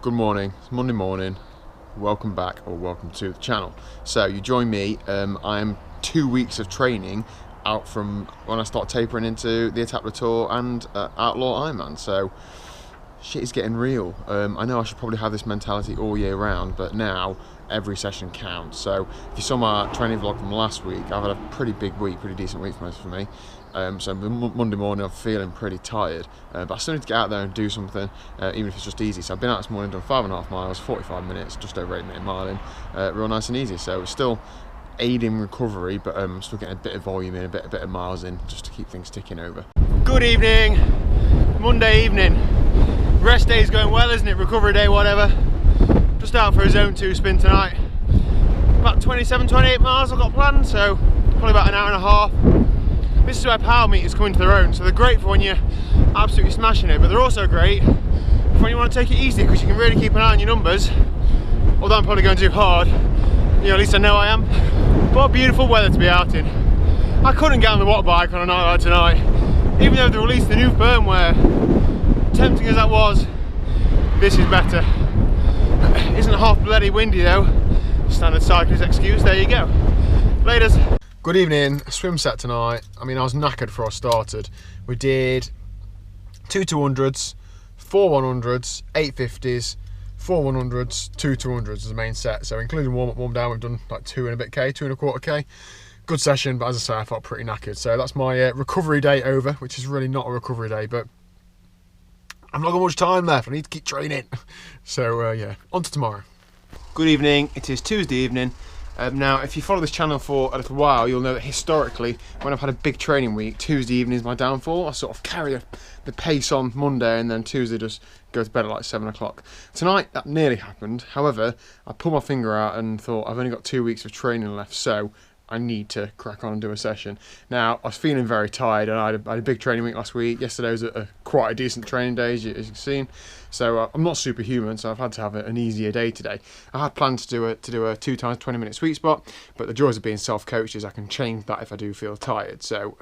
Good morning, it's Monday morning, welcome back or welcome to the channel. So you join me, I am 2 weeks of training out from when I start tapering into the Etaples Tour and Outlaw Ironman, so shit is getting real. I know I should probably have this mentality all year round, but now every session counts. So if you saw my training vlog from last week, I've had a pretty big week, pretty decent week for me. So Monday morning I'm feeling pretty tired, but I still need to get out there and do something, even if it's just easy. So I've been out this morning, done 5.5 miles, 45 minutes, just over 8 minute mile in, real nice and easy. So it's still aiding recovery, but I'm still getting a bit of volume in, a bit of miles in, just to keep things ticking over. Good evening, Monday evening. Rest day's going well, isn't it? Recovery day, whatever. Just out for a zone 2 spin tonight. About 27-28 miles I've got planned, so probably about an hour and a half. This is where power meters come into their own, so they're great for when you're absolutely smashing it, but they're also great for when you want to take it easy, because you can really keep an eye on your numbers. Although I'm probably going too hard, you know, at least I know I am. What beautiful weather to be out in. I couldn't get on the water bike on a night like tonight, even though they released the new firmware. Tempting as that was, this is better. Isn't half bloody windy though. Standard cyclist excuse, there you go. Laters. Good evening, swim set tonight. I mean, I was knackered before I started. We did 2 200s, 4 100s, 8 50s, 4 100s, 2 200s as the main set. So including warm up, warm down, we've done like 2 and a bit K, 2 and a quarter K. Good session, but as I say, I felt pretty knackered. So that's my recovery day over, which is really not a recovery day, but I've not got much time left. I need to keep training. So yeah, on to tomorrow. Good evening, it is Tuesday evening. Now, if you follow this channel for a little while, you'll know that historically, when I've had a big training week, Tuesday evening is my downfall. I sort of carry the pace on Monday, and then Tuesday just go to bed at like 7 o'clock. Tonight, that nearly happened. However, I pulled my finger out and thought, I've only got 2 weeks of training left, so I need to crack on and do a session. Now, I was feeling very tired, and I had a big training week last week. Yesterday was quite a decent training day, as you've seen. So I'm not superhuman, so I've had to have an easier day today. I had planned to do a 2 times 20 minute sweet spot, but the joys of being self-coached is I can change that if I do feel tired. So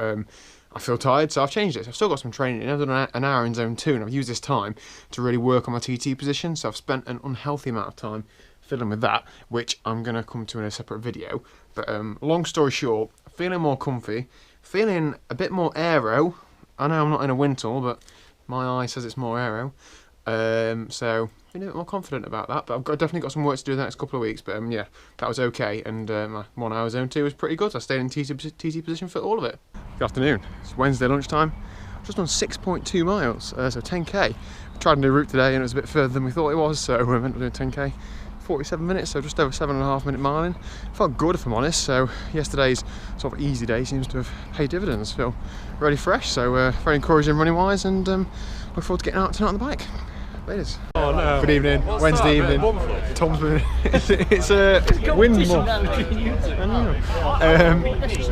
I feel tired, so I've changed it. So I've still got some training. I've done an hour in zone 2, and I've used this time to really work on my TT position. So I've spent an unhealthy amount of time fiddling with that, which I'm going to come to in a separate video. But long story short, feeling more comfy, feeling a bit more aero. I know I'm not in a wind tunnel, but my eye says it's more aero. So feeling a bit more confident about that. But I've definitely got some work to do in the next couple of weeks. But yeah, that was okay. And my 1 hour zone 2 was pretty good. I stayed in TT position for all of it. Good afternoon. It's Wednesday lunchtime. I've just done 6.2 miles, so 10k. I tried a new route today, and it was a bit further than we thought it was. So we went to do 10k. 47 minutes, so just over 7.5 minute mile in. Felt good, if I'm honest. So yesterday's sort of easy day seems to have paid dividends. Feel really fresh, so very encouraging running wise, and look forward to getting out tonight on the bike. Ladies. Oh no. Good evening. What's Wednesday evening. Tom's been it's a wind month.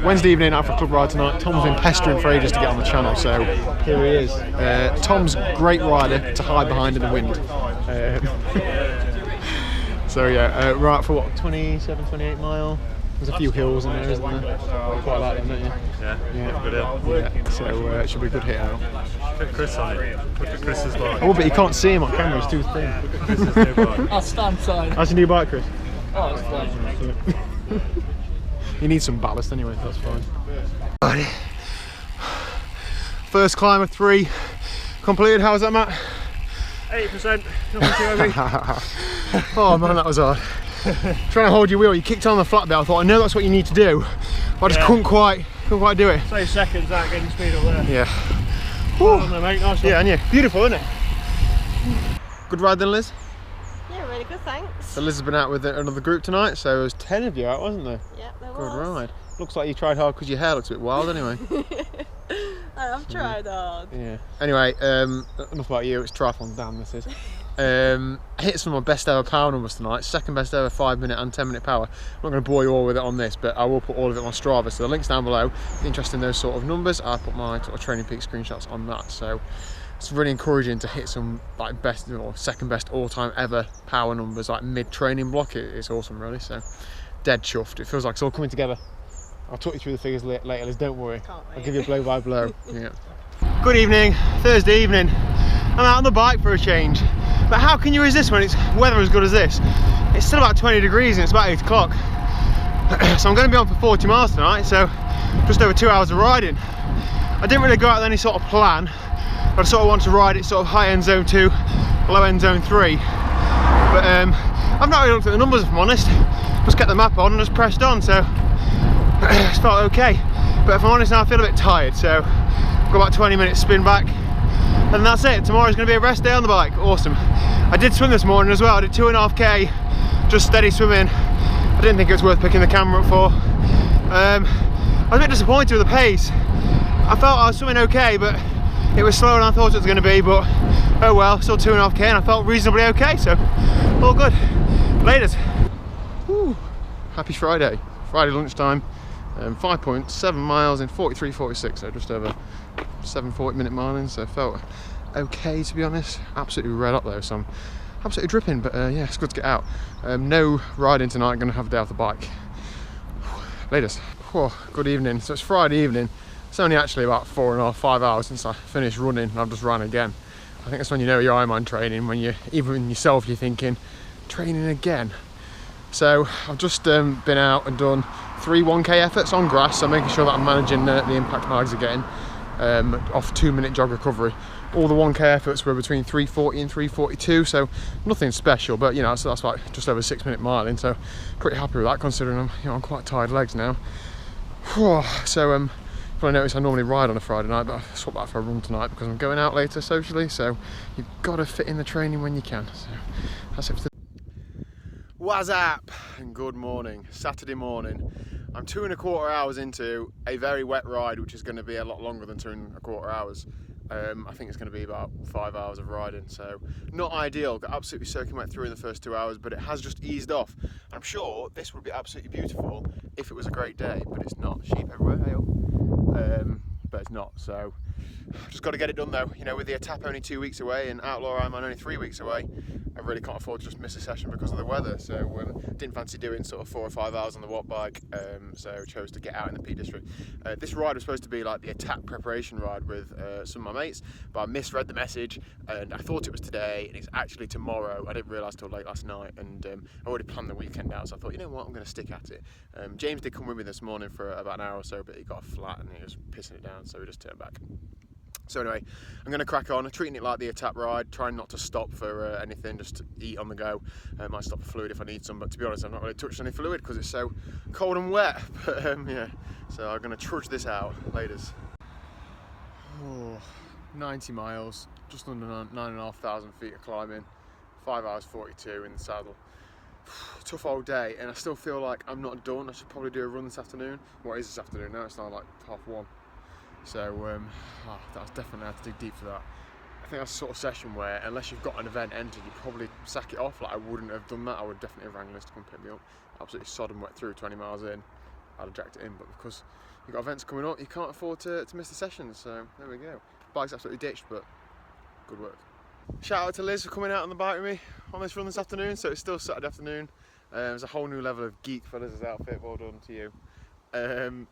Wednesday evening out for a club ride tonight. Tom's been pestering for ages to get on the channel, so here he is. Tom's great rider to hide behind in the wind. So yeah, we're out for what, 27, 28 mile? There's a few hills in there, isn't there? Quite like them, don't you? Yeah, good hill. Yeah, so it should be a good hit out. Put Chris on it. Look at Chris's bike. Oh, but you can't see him on camera, he's too thin. Look at Chris's new bike. I'll stand side. How's your new bike, Chris? Oh, it's fine. You need some ballast anyway, that's fine. First climb of 3 completed. How was that, Matt? 80%, nothing too heavy. Oh man, that was hard. Trying to hold your wheel, you kicked on the flat bit. I thought, I know that's what you need to do, but I just couldn't quite do it. Save seconds that getting speed up there. Yeah. Well done, mate. Nice one. Yeah, and yeah, beautiful, isn't it? Good ride then, Liz? Yeah, really good, thanks. So Liz has been out with another group tonight, so there was 10 of you out, wasn't there? Yeah, there was. Good ride. Looks like you tried hard because your hair looks a bit wild anyway. I have tried hard. Yeah. Anyway, enough about you, it's TriathlonDan this is. I hit some of my best ever power numbers tonight, second best ever 5 minute and 10 minute power. I'm not going to bore you all with it on this, but I will put all of it on Strava, so the link's down below. If you're interested in those sort of numbers, I'll put my sort of training peak screenshots on that. So it's really encouraging to hit some like best or second best all-time ever power numbers, like mid-training block. It's awesome really, so dead chuffed. It feels like it's all coming together. I'll talk you through the figures later, Liz, don't worry. I'll give you a blow by blow. Yeah. Good evening, Thursday evening. I'm out on the bike for a change. But how can you resist when it's weather as good as this? It's still about 20 degrees and it's about 8 o'clock. So I'm going to be on for 40 miles tonight, so just over 2 hours of riding. I didn't really go out with any sort of plan. I sort of want to ride it sort of high end zone 2, low end zone 3. But I've not really looked at the numbers if I'm honest. Just kept the map on and just pressed on, so it's felt okay. But if I'm honest now, I feel a bit tired, so I've got about 20 minutes spin back. And that's it. Tomorrow's going to be a rest day on the bike. Awesome. I did swim this morning as well. I did 2.5k, just steady swimming. I didn't think it was worth picking the camera up for. I was a bit disappointed with the pace. I felt I was swimming okay, but it was slower than I thought it was going to be. But oh well, still 2.5k, and I felt reasonably okay. So all good. Laters. Woo. Happy Friday. Friday lunchtime. 5.7 miles in 43.46, so just over 7:40 minute miling, so felt okay to be honest. Absolutely red up though, so I'm absolutely dripping, but yeah, it's good to get out. No riding tonight, gonna have a day off the bike. Latest. Oh, good evening. So it's Friday evening. It's only actually about 4.5, 5 hours since I finished running, and I've just ran again. I think that's when you know you're Ironman training, when you, even yourself, you're thinking, training again. So I've just been out and done 3 1k efforts on grass, so making sure that I'm managing the impact my legs are getting off 2-minute jog recovery. All the 1k efforts were between 3:40 and 3:42, so nothing special, but you know, so that's like just over 6-minute miling, so pretty happy with that considering I'm, you know, I'm quite tired legs now. So you probably notice I normally ride on a Friday night, but I swapped that for a run tonight because I'm going out later socially, so you've got to fit in the training when you can. So that's it for today. What's up and good morning. Saturday morning. I'm 2.25 hours into a very wet ride, which is going to be a lot longer than 2.25 hours. I think it's going to be about 5 hours of riding, so not ideal. Got absolutely soaking wet through in the first 2 hours, but it has just eased off. I'm sure this would be absolutely beautiful if it was a great day, but it's not. Sheep everywhere, hey but it's not. So just got to get it done though. You know, with the Etap only 2 weeks away and Outlaw Ironman only 3 weeks away, I really can't afford to just miss a session because of the weather. So didn't fancy doing sort of 4 or 5 hours on the watt bike, so chose to get out in the Peak District. This ride was supposed to be like the Etap preparation ride with some of my mates, but I misread the message and I thought it was today and it's actually tomorrow. I didn't realise till late last night, and I already planned the weekend out, so I thought, you know what, I'm going to stick at it. James did come with me this morning for about an hour or so, but he got a flat and he was pissing it down, so we just turned back. So anyway, I'm going to crack on, treating it like the Etap ride, trying not to stop for anything, just to eat on the go. Might stop for fluid if I need some, but to be honest, I've not really touched any fluid because it's so cold and wet. But yeah, so I'm going to trudge this out. Laters. 90 miles, just under 9,500 feet of climbing, 5 hours 42 in the saddle. Tough old day, and I still feel like I'm not done. I should probably do a run this afternoon. What is this afternoon now? It's now like 1:30. So that's definitely, I have to dig deep for that. I think that's the sort of session where, unless you've got an event entered, you probably sack it off. Like I wouldn't have done that. I would definitely have rang Liz to come pick me up. Absolutely sodden wet through 20 miles in. I'd have jacked it in, but because you've got events coming up, you can't afford to miss the sessions. So there we go. Bike's absolutely ditched, but good work. Shout out to Liz for coming out on the bike with me on this run this afternoon. So it's still Saturday afternoon. There's a whole new level of geek for Liz's outfit. Well done to you.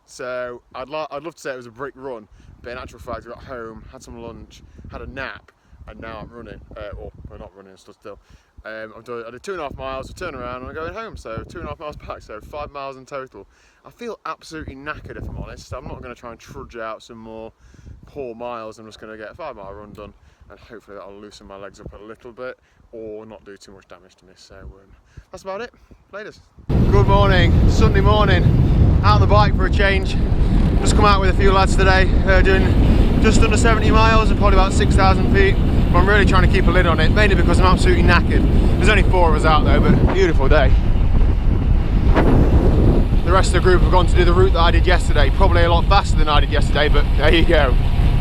So I'd love to say it was a brick run, but in actual fact I got home, had some lunch, had a nap, and now I'm running. Or we're not running, stood still. I did 2.5 miles, turn around and I'm going home, so 2.5 miles back, so 5 miles in total. I feel absolutely knackered if I'm honest. I'm not going to try and trudge out some more poor miles. I'm just going to get a 5-mile run done, and hopefully that'll loosen my legs up a little bit or not do too much damage to me. So that's about it. Laters. Good morning, Sunday morning. Out on the bike for a change. Just come out with a few lads today, doing just under 70 miles and probably about 6,000 feet. But I'm really trying to keep a lid on it, mainly because I'm absolutely knackered. There's only 4 of us out though, but beautiful day. The rest of the group have gone to do the route that I did yesterday, probably a lot faster than I did yesterday, but there you go.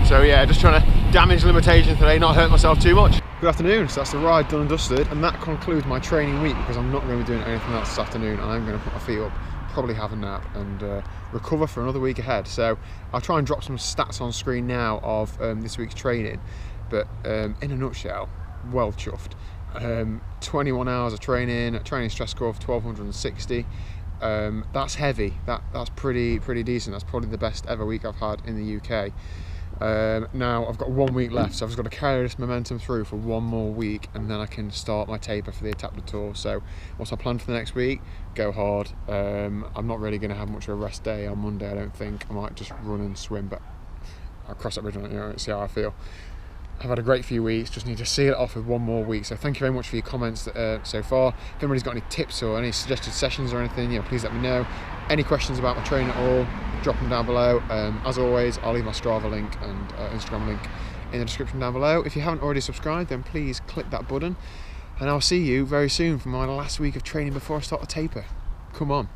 So yeah, just trying to damage limitations today, not hurt myself too much. Good afternoon, so that's the ride done and dusted, and that concludes my training week because I'm not going to be doing anything else this afternoon. I'm going to put my feet up, probably have a nap and recover for another week ahead. So I'll try and drop some stats on screen now of this week's training, but in a nutshell, well chuffed. 21 hours of training, training stress score of 1260. That's heavy. That's pretty decent. That's probably the best ever week I've had in the UK. Now I've got 1 week left, so I've just got to carry this momentum through for 1 more week, and then I can start my taper for the Étape du Tour. So what's my plan for the next week? Go hard. I'm not really going to have much of a rest day on Monday, I don't think. I might just run and swim, but I'll cross that bridge and see how I feel. I've had a great few weeks, just need to seal it off with 1 more week. So thank you very much for your comments so far. If anybody's got any tips or any suggested sessions or anything, please let me know. Any questions about my training at all, drop them down below. As always, I'll leave my Strava link and Instagram link in the description down below. If you haven't already subscribed, then please click that button. And I'll see you very soon for my last week of training before I start the taper. Come on.